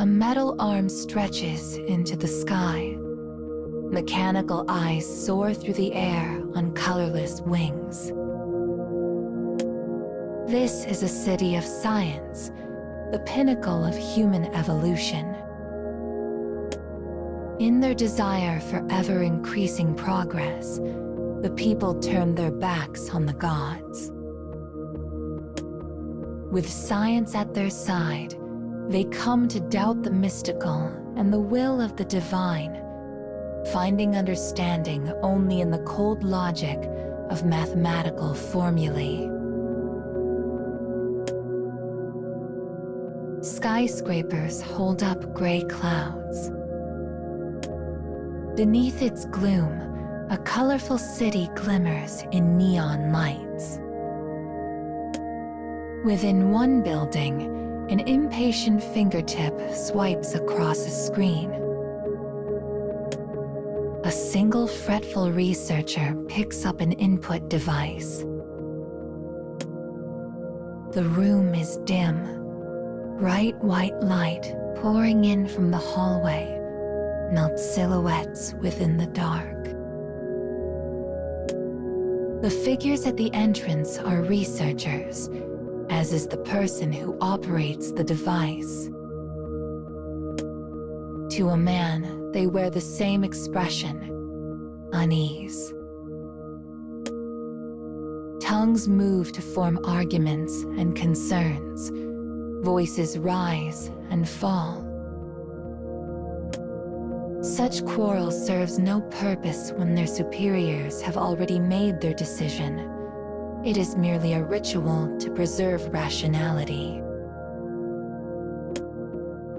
A metal arm stretches into the sky. Mechanical eyes soar through the air on colorless wings. This is a city of science, the pinnacle of human evolution. In their desire for ever-increasing progress, the people turn their backs on the gods. With science at their side, they come to doubt the mystical and the will of the divine, finding understanding only in the cold logic of mathematical formulae. Skyscrapers hold up gray clouds. Beneath its gloom, a colorful city glimmers in neon lights. Within one building, an impatient fingertip swipes across a screen. A single fretful researcher picks up an input device. The room is dim. Bright white light pouring in from the hallway melts silhouettes within the dark. The figures at the entrance are researchers, as is the person who operates the device. To a man, they wear the same expression, unease. Tongues move to form arguments and concerns. Voices rise and fall. Such quarrel serves no purpose when their superiors have already made their decision. It is merely a ritual to preserve rationality.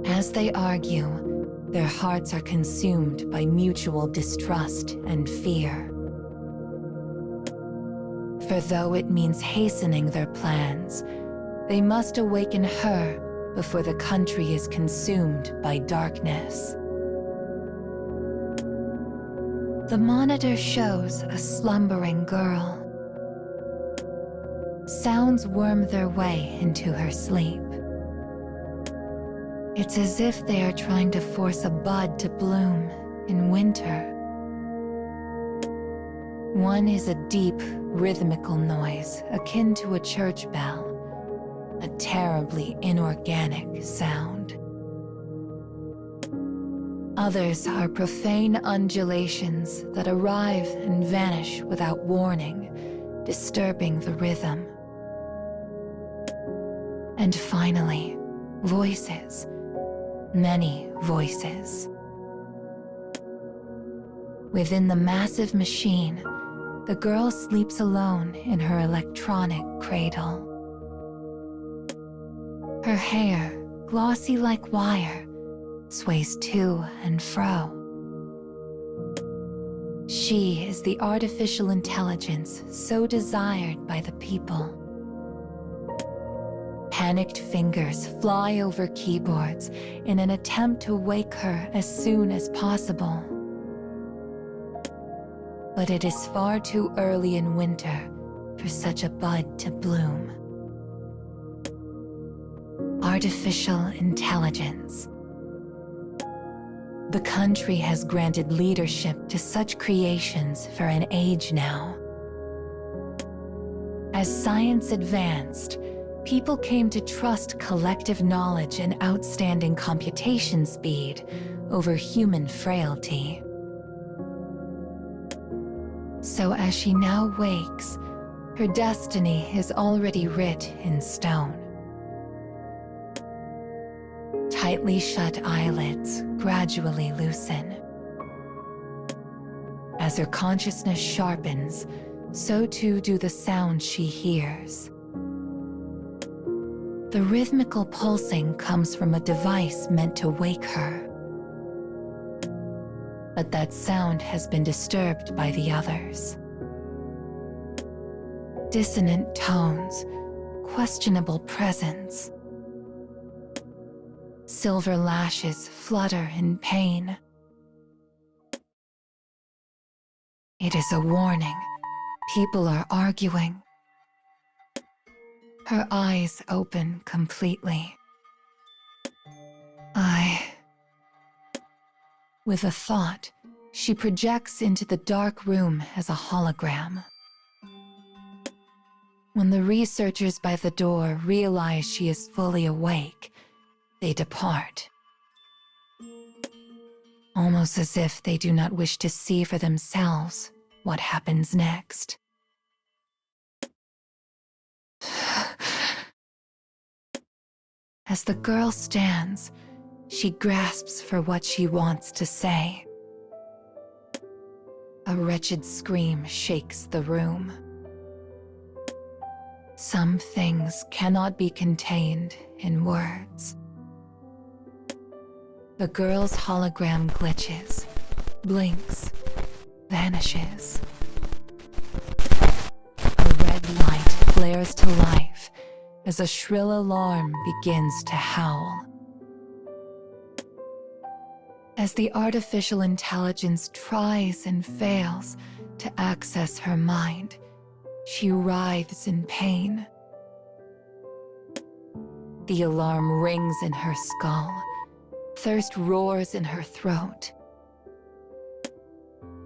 As they argue, their hearts are consumed by mutual distrust and fear. For though it means hastening their plans, they must awaken her before the country is consumed by darkness. The monitor shows a slumbering girl. Sounds worm their way into her sleep. It's as if they are trying to force a bud to bloom in winter. One is a deep, rhythmical noise akin to a church bell. A terribly inorganic sound. Others are profane undulations that arrive and vanish without warning, disturbing the rhythm. And finally, voices. Many voices. Within the massive machine, the girl sleeps alone in her electronic cradle. Her hair, glossy like wire, sways to and fro. She is the artificial intelligence so desired by the people. Panicked fingers fly over keyboards in an attempt to wake her as soon as possible. But it is far too early in winter for such a bud to bloom. Artificial intelligence. The country has granted leadership to such creations for an age now. As science advanced, people came to trust collective knowledge and outstanding computation speed over human frailty. So as she now wakes, her destiny is already writ in stone. Tightly shut eyelids gradually loosen. As her consciousness sharpens, so too do the sounds she hears. The rhythmical pulsing comes from a device meant to wake her. But that sound has been disturbed by the others. Dissonant tones, questionable presence. Silver lashes flutter in pain. It is a warning. People are arguing. Her eyes open completely. I With a thought, she projects into the dark room as a hologram. When the researchers by the door realize she is fully awake, they depart. Almost as if they do not wish to see for themselves what happens next. As the girl stands, she grasps for what she wants to say. A wretched scream shakes the room. Some things cannot be contained in words. The girl's hologram glitches, blinks, vanishes. A red light flares to life as a shrill alarm begins to howl. As the artificial intelligence tries and fails to access her mind, she writhes in pain. The alarm rings in her skull. Thirst roars in her throat.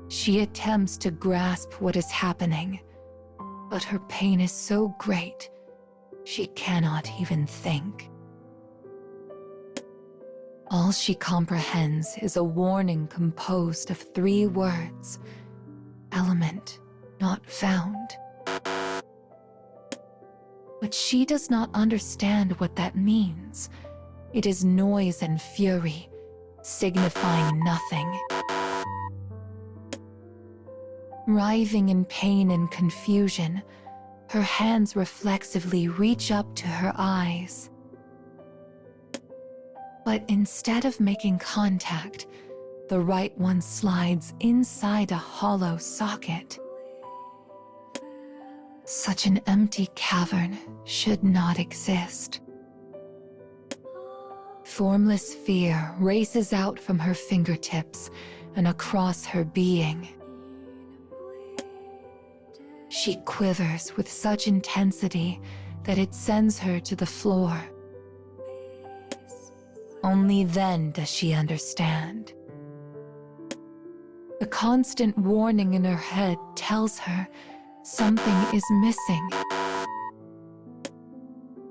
She attempts to grasp what is happening, but her pain is so great, she cannot even think. All she comprehends is a warning composed of 3 words: element not found. But she does not understand what that means. It is noise and fury, signifying nothing. Writhing in pain and confusion, her hands reflexively reach up to her eyes. But instead of making contact, the right one slides inside a hollow socket. Such an empty cavern should not exist. Formless fear races out from her fingertips and across her being. She quivers with such intensity that it sends her to the floor. Only then does she understand. The constant warning in her head tells her something is missing.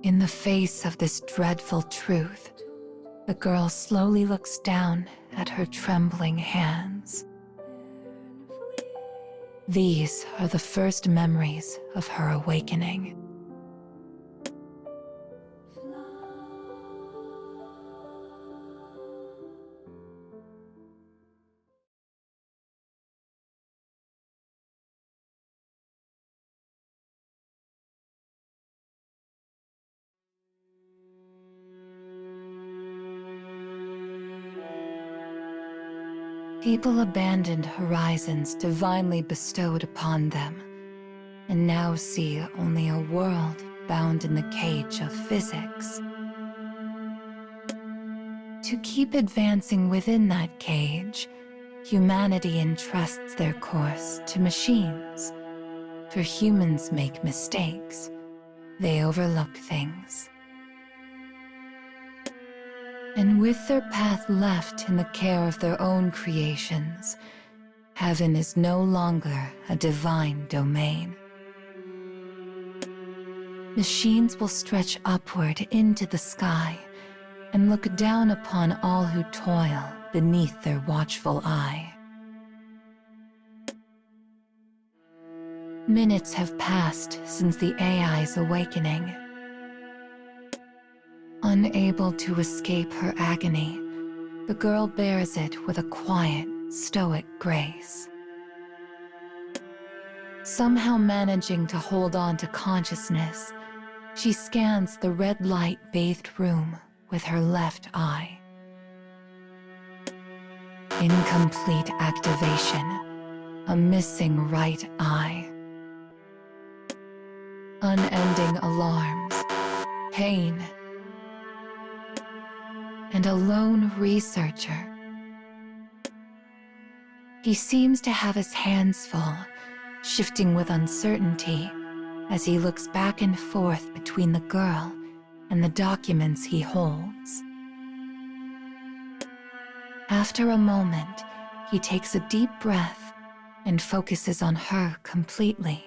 In the face of this dreadful truth, the girl slowly looks down at her trembling hands. These are the first memories of her awakening. People abandoned horizons divinely bestowed upon them, and now see only a world bound in the cage of physics. To keep advancing within that cage, humanity entrusts their course to machines. For humans make mistakes. They overlook things. And with their path left in the care of their own creations, heaven is no longer a divine domain. Machines will stretch upward into the sky and look down upon all who toil beneath their watchful eye. Minutes have passed since the AI's awakening. Unable to escape her agony, the girl bears it with a quiet, stoic grace. Somehow managing to hold on to consciousness, she scans the red light-bathed room with her left eye. Incomplete activation, a missing right eye. Unending alarms, pain, and a lone researcher. He seems to have his hands full, shifting with uncertainty as he looks back and forth between the girl and the documents he holds. After a moment, he takes a deep breath and focuses on her completely.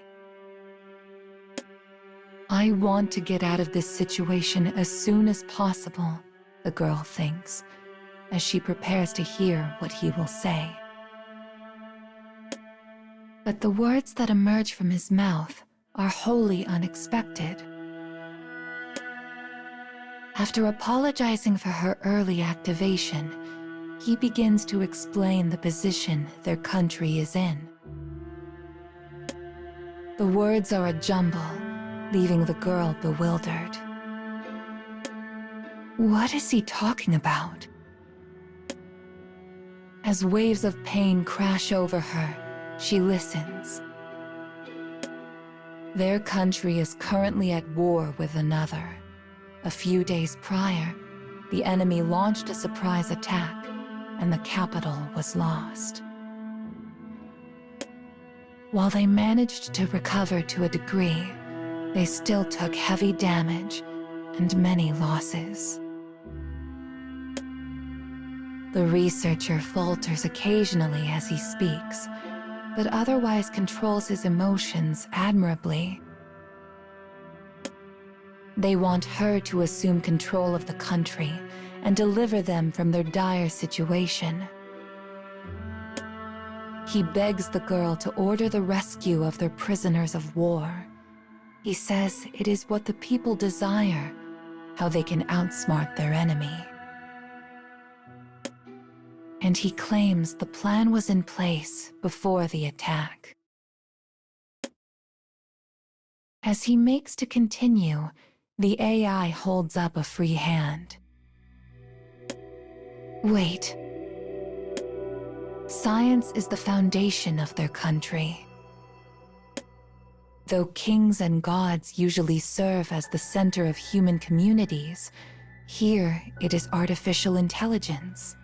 I want to get out of this situation as soon as possible, the girl thinks, as she prepares to hear what he will say. But the words that emerge from his mouth are wholly unexpected. After apologizing for her early activation, he begins to explain the position their country is in. The words are a jumble, leaving the girl bewildered. What is he talking about? As waves of pain crash over her, she listens. Their country is currently at war with another. A few days prior, the enemy launched a surprise attack, and the capital was lost. While they managed to recover to a degree, they still took heavy damage and many losses. The researcher falters occasionally as he speaks, but otherwise controls his emotions admirably. They want her to assume control of the country and deliver them from their dire situation. He begs the girl to order the rescue of their prisoners of war. He says it is what the people desire, how they can outsmart their enemy. And he claims the plan was in place before the attack. As he makes to continue, the AI holds up a free hand. Wait. Science is the foundation of their country. Though kings and gods usually serve as the center of human communities, here it is artificial intelligence.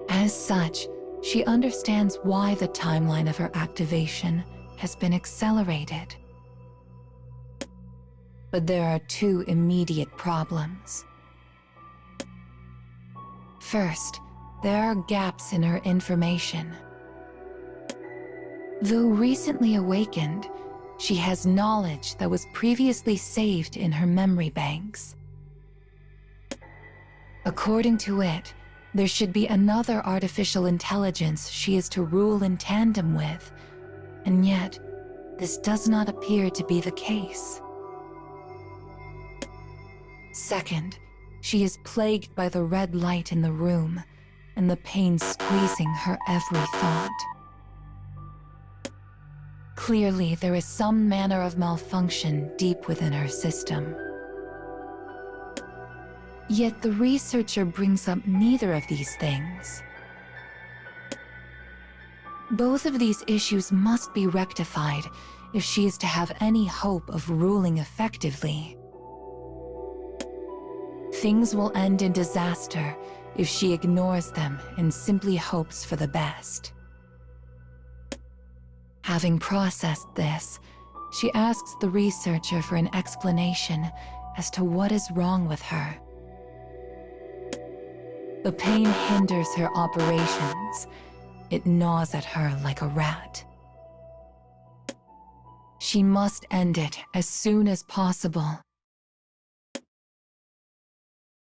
As such, she understands why the timeline of her activation has been accelerated. But there are two immediate problems. First, there are gaps in her information. Though recently awakened, she has knowledge that was previously saved in her memory banks. According to it, there should be another artificial intelligence she is to rule in tandem with, and yet, this does not appear to be the case. Second, she is plagued by the red light in the room, and the pain squeezing her every thought. Clearly, there is some manner of malfunction deep within her system. Yet the researcher brings up neither of these things. Both of these issues must be rectified if she is to have any hope of ruling effectively. Things will end in disaster if she ignores them and simply hopes for the best. Having processed this, she asks the researcher for an explanation as to what is wrong with her. The pain hinders her operations. It gnaws at her like a rat. She must end it as soon as possible.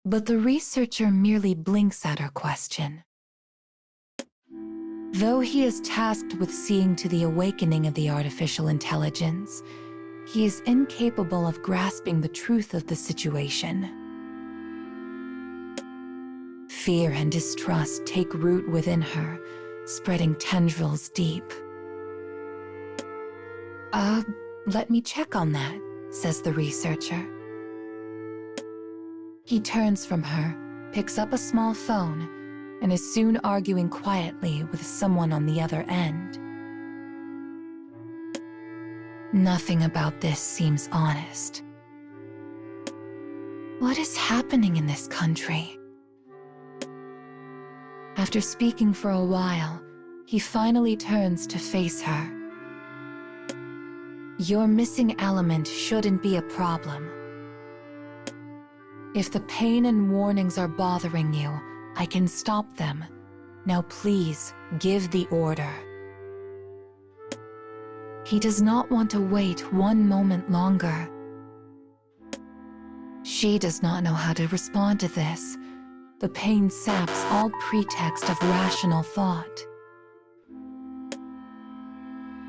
But the researcher merely blinks at her question. Though he is tasked with seeing to the awakening of the artificial intelligence, he is incapable of grasping the truth of the situation. Fear and distrust take root within her, spreading tendrils deep. Let me check on that, says the researcher. He turns from her, picks up a small phone, and is soon arguing quietly with someone on the other end. Nothing about this seems honest. What is happening in this country? After speaking for a while, he finally turns to face her. Your missing element shouldn't be a problem. If the pain and warnings are bothering you, I can stop them. Now please, give the order. He does not want to wait one moment longer. She does not know how to respond to this. The pain saps all pretext of rational thought.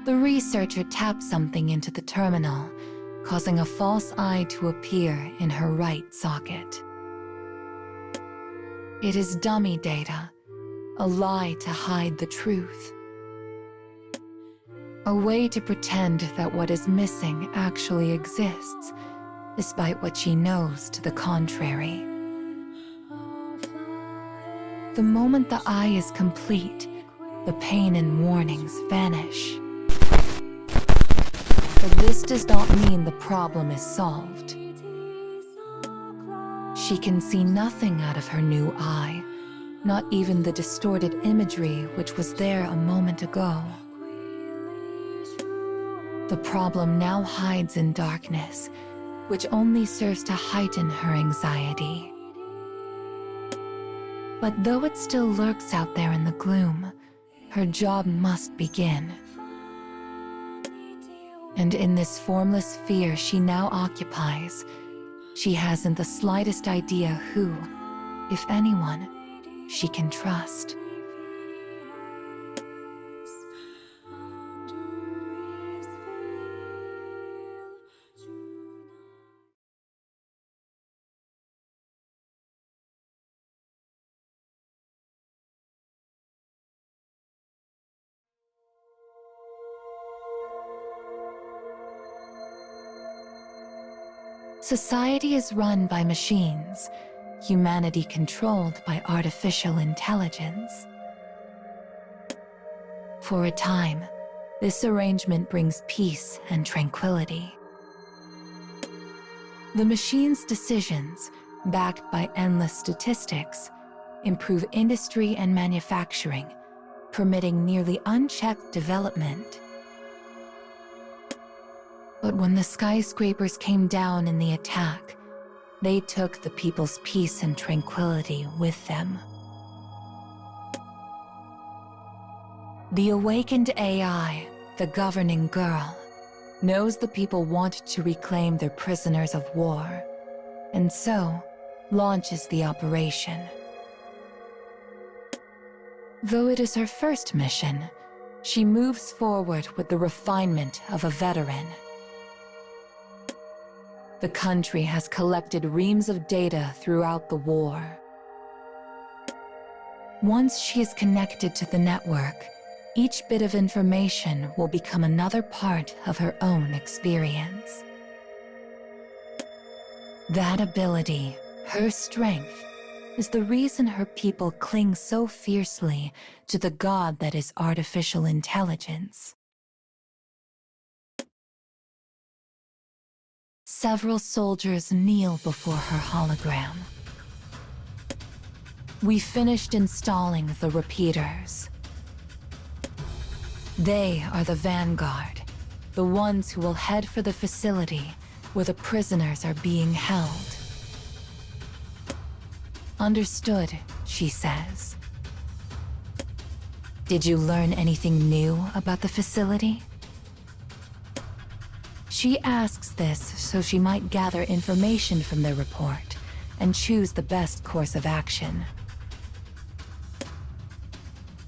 The researcher taps something into the terminal, causing a false eye to appear in her right socket. It is dummy data, a lie to hide the truth. A way to pretend that what is missing actually exists, despite what she knows to the contrary. The moment the eye is complete, the pain and warnings vanish. But this does not mean the problem is solved. She can see nothing out of her new eye, not even the distorted imagery which was there a moment ago. The problem now hides in darkness, which only serves to heighten her anxiety. But though it still lurks out there in the gloom, her job must begin. And in this formless fear she now occupies, she hasn't the slightest idea who, if anyone, she can trust. Society is run by machines, humanity controlled by artificial intelligence. For a time, this arrangement brings peace and tranquility. The machine's decisions, backed by endless statistics, improve industry and manufacturing, permitting nearly unchecked development. But when the skyscrapers came down in the attack, they took the people's peace and tranquility with them. The awakened AI, the governing girl, knows the people want to reclaim their prisoners of war, and so launches the operation. Though it is her first mission, she moves forward with the refinement of a veteran. The country has collected reams of data throughout the war. Once she is connected to the network, each bit of information will become another part of her own experience. That ability, her strength, is the reason her people cling so fiercely to the god that is artificial intelligence. Several soldiers kneel before her hologram. We finished installing the repeaters. They are the vanguard, the ones who will head for the facility where the prisoners are being held. Understood, she says. Did you learn anything new about the facility? She asks this so she might gather information from their report and choose the best course of action.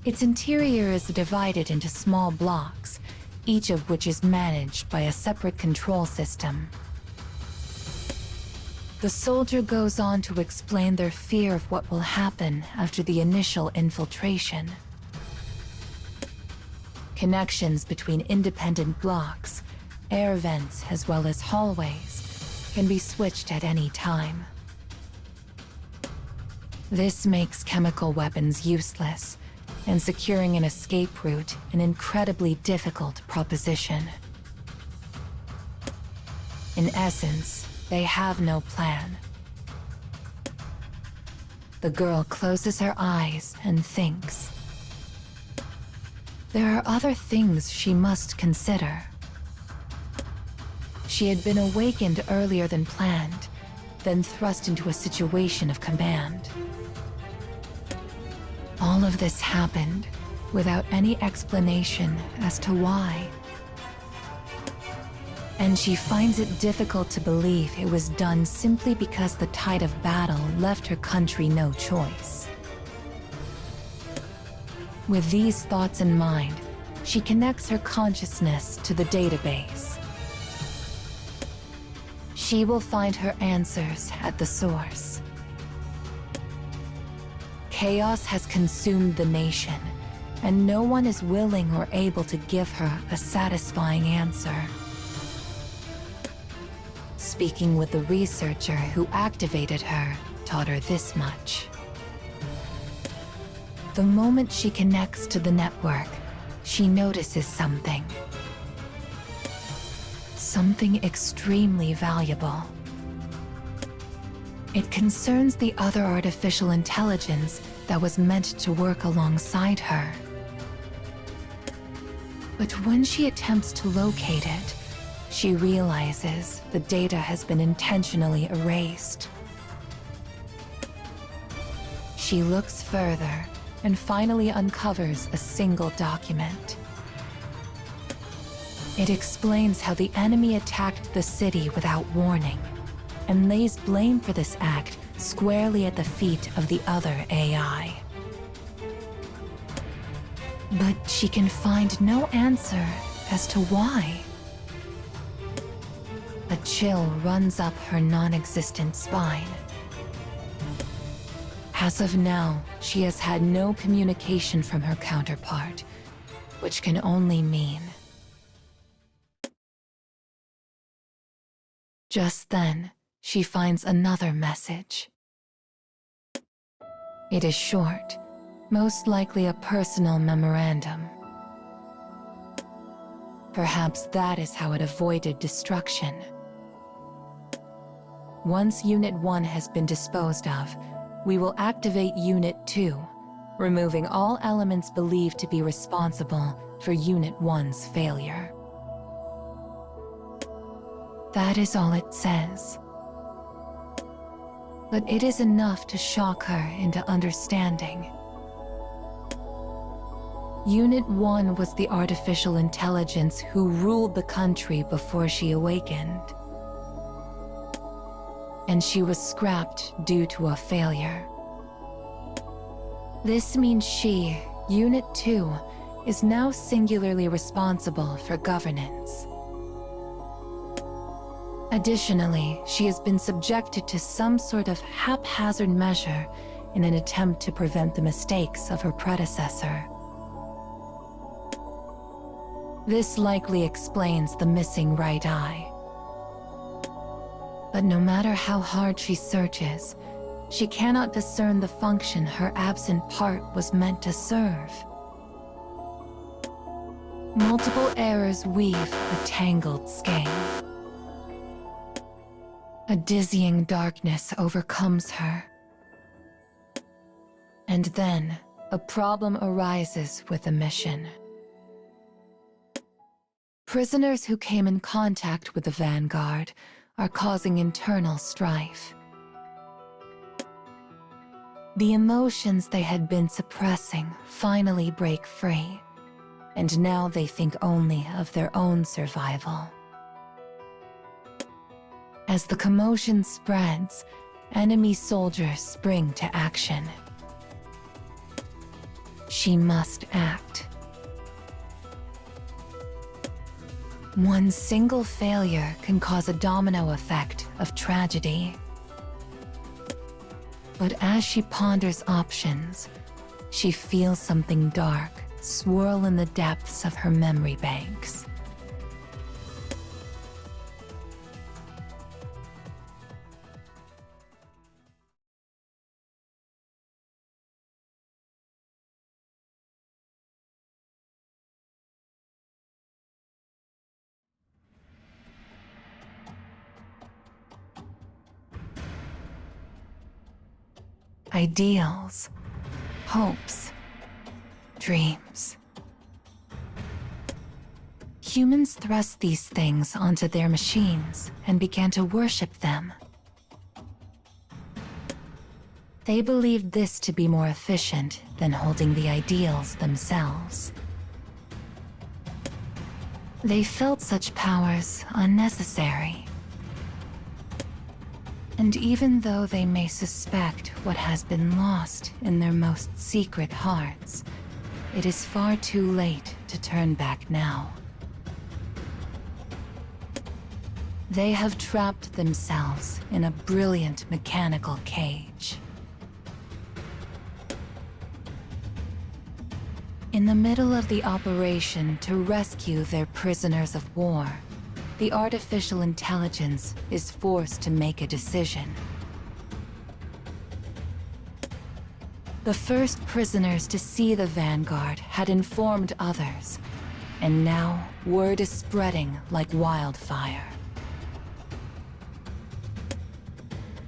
Its interior is divided into small blocks, each of which is managed by a separate control system. The soldier goes on to explain their fear of what will happen after the initial infiltration. Connections between independent blocks, air vents as well as hallways, can be switched at any time. This makes chemical weapons useless, and securing an escape route an incredibly difficult proposition. In essence, they have no plan. The girl closes her eyes and thinks. There are other things she must consider. She had been awakened earlier than planned, then thrust into a situation of command. All of this happened without any explanation as to why. And she finds it difficult to believe it was done simply because the tide of battle left her country no choice. With these thoughts in mind, she connects her consciousness to the database. She will find her answers at the source. Chaos has consumed the nation, and no one is willing or able to give her a satisfying answer. Speaking with the researcher who activated her taught her this much. The moment she connects to the network, she notices something. Something extremely valuable. It concerns the other artificial intelligence that was meant to work alongside her. But when she attempts to locate it, she realizes the data has been intentionally erased. She looks further and finally uncovers a single document. It explains how the enemy attacked the city without warning, and lays blame for this act squarely at the feet of the other AI. But she can find no answer as to why. A chill runs up her non-existent spine. As of now, she has had no communication from her counterpart, which can only mean... Just then, she finds another message. It is short, most likely a personal memorandum. Perhaps that is how it avoided destruction. Once Unit 1 has been disposed of, we will activate Unit 2, removing all elements believed to be responsible for Unit 1's failure. That is all it says. But it is enough to shock her into understanding. Unit 1 was the artificial intelligence who ruled the country before she awakened. And she was scrapped due to a failure. This means she, Unit 2, is now singularly responsible for governance. Additionally, she has been subjected to some sort of haphazard measure in an attempt to prevent the mistakes of her predecessor. This likely explains the missing right eye. But no matter how hard she searches, she cannot discern the function her absent part was meant to serve. Multiple errors weave a tangled skein. A dizzying darkness overcomes her. And then, a problem arises with the mission. Prisoners who came in contact with the Vanguard are causing internal strife. The emotions they had been suppressing finally break free, and now they think only of their own survival. As the commotion spreads, enemy soldiers spring to action. She must act. One single failure can cause a domino effect of tragedy. But as she ponders options, she feels something dark swirl in the depths of her memory banks. Ideals, hopes, dreams. Humans thrust these things onto their machines and began to worship them. They believed this to be more efficient than holding the ideals themselves. They felt such powers unnecessary. And even though they may suspect what has been lost in their most secret hearts, it is far too late to turn back now. They have trapped themselves in a brilliant mechanical cage. In the middle of the operation to rescue their prisoners of war, the artificial intelligence is forced to make a decision. The first prisoners to see the Vanguard had informed others, and now word is spreading like wildfire.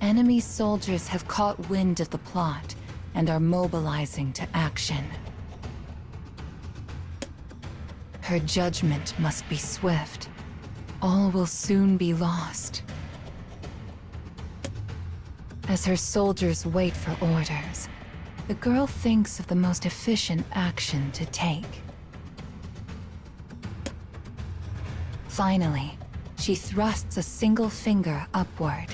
Enemy soldiers have caught wind of the plot and are mobilizing to action. Her judgment must be swift. All will soon be lost. As her soldiers wait for orders, the girl thinks of the most efficient action to take. Finally, she thrusts a single finger upward.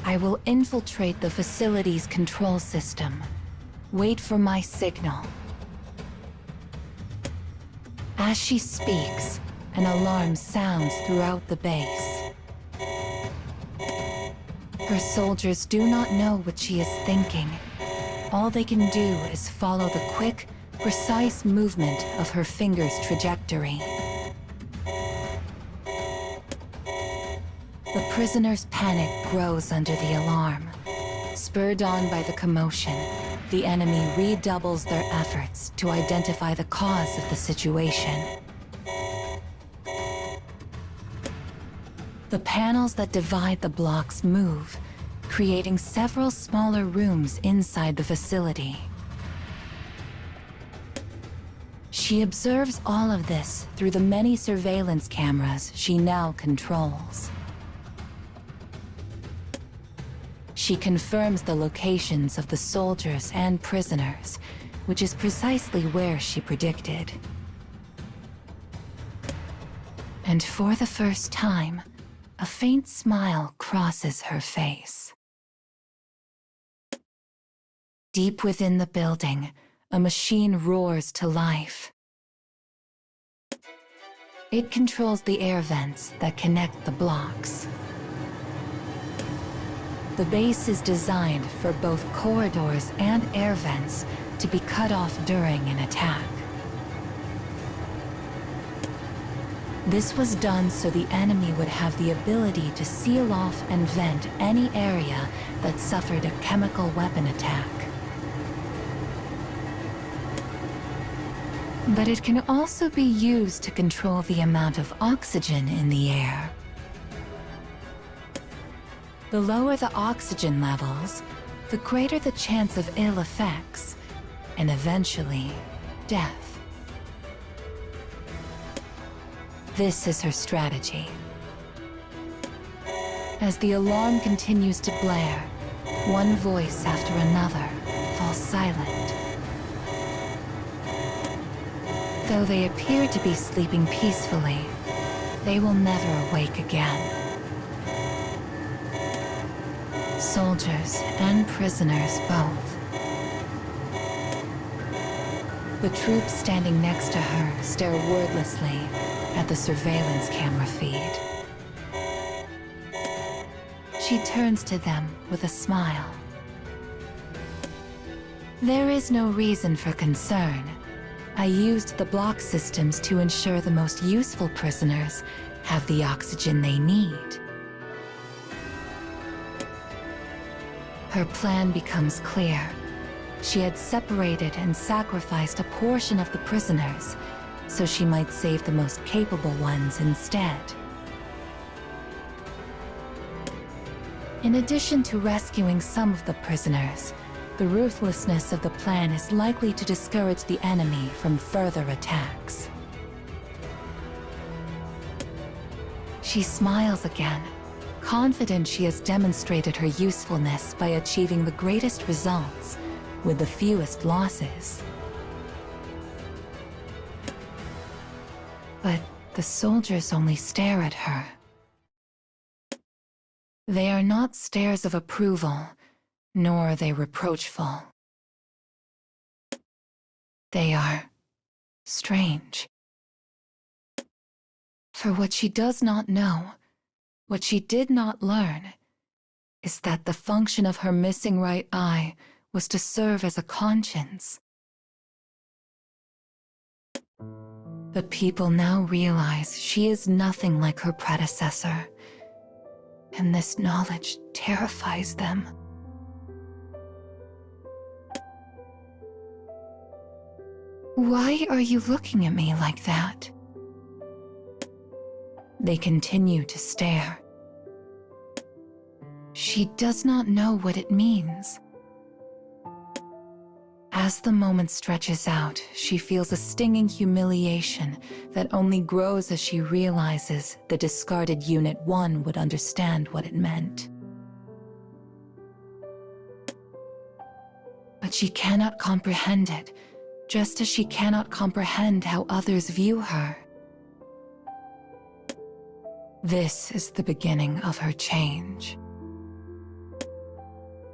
I will infiltrate the facility's control system. Wait for my signal. As she speaks, an alarm sounds throughout the base. Her soldiers do not know what she is thinking. All they can do is follow the quick, precise movement of her finger's trajectory. The prisoner's panic grows under the alarm. Spurred on by the commotion, the enemy redoubles their efforts to identify the cause of the situation. The panels that divide the blocks move, creating several smaller rooms inside the facility. She observes all of this through the many surveillance cameras she now controls. She confirms the locations of the soldiers and prisoners, which is precisely where she predicted. And for the first time, a faint smile crosses her face. Deep within the building, a machine roars to life. It controls the air vents that connect the blocks. The base is designed for both corridors and air vents to be cut off during an attack. This was done so the enemy would have the ability to seal off and vent any area that suffered a chemical weapon attack. But it can also be used to control the amount of oxygen in the air. The lower the oxygen levels, the greater the chance of ill effects, and eventually, death. This is her strategy. As the alarm continues to blare, one voice after another falls silent. Though they appear to be sleeping peacefully, they will never awake again. Soldiers and prisoners both. The troops standing next to her stare wordlessly at the surveillance camera feed. She turns to them with a smile. There is no reason for concern. I used the block systems to ensure the most useful prisoners have the oxygen they need. Her plan becomes clear. She had separated and sacrificed a portion of the prisoners, so she might save the most capable ones instead. In addition to rescuing some of the prisoners, the ruthlessness of the plan is likely to discourage the enemy from further attacks. She smiles again, confident she has demonstrated her usefulness by achieving the greatest results with the fewest losses. But the soldiers only stare at her. They are not stares of approval, nor are they reproachful. They are strange. For what she does not know, what she did not learn, is that the function of her missing right eye was to serve as a conscience. The people now realize she is nothing like her predecessor, and this knowledge terrifies them. Why are you looking at me like that? They continue to stare. She does not know what it means. As the moment stretches out, she feels a stinging humiliation that only grows as she realizes the discarded Unit 1 would understand what it meant. But she cannot comprehend it, just as she cannot comprehend how others view her. This is the beginning of her change.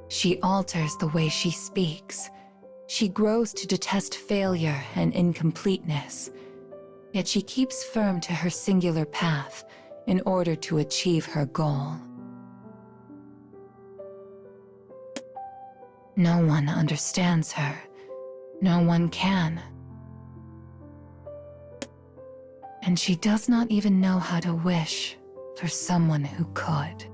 She alters the way she speaks. She grows to detest failure and incompleteness, yet she keeps firm to her singular path in order to achieve her goal. No one understands her. No one can. And she does not even know how to wish for someone who could.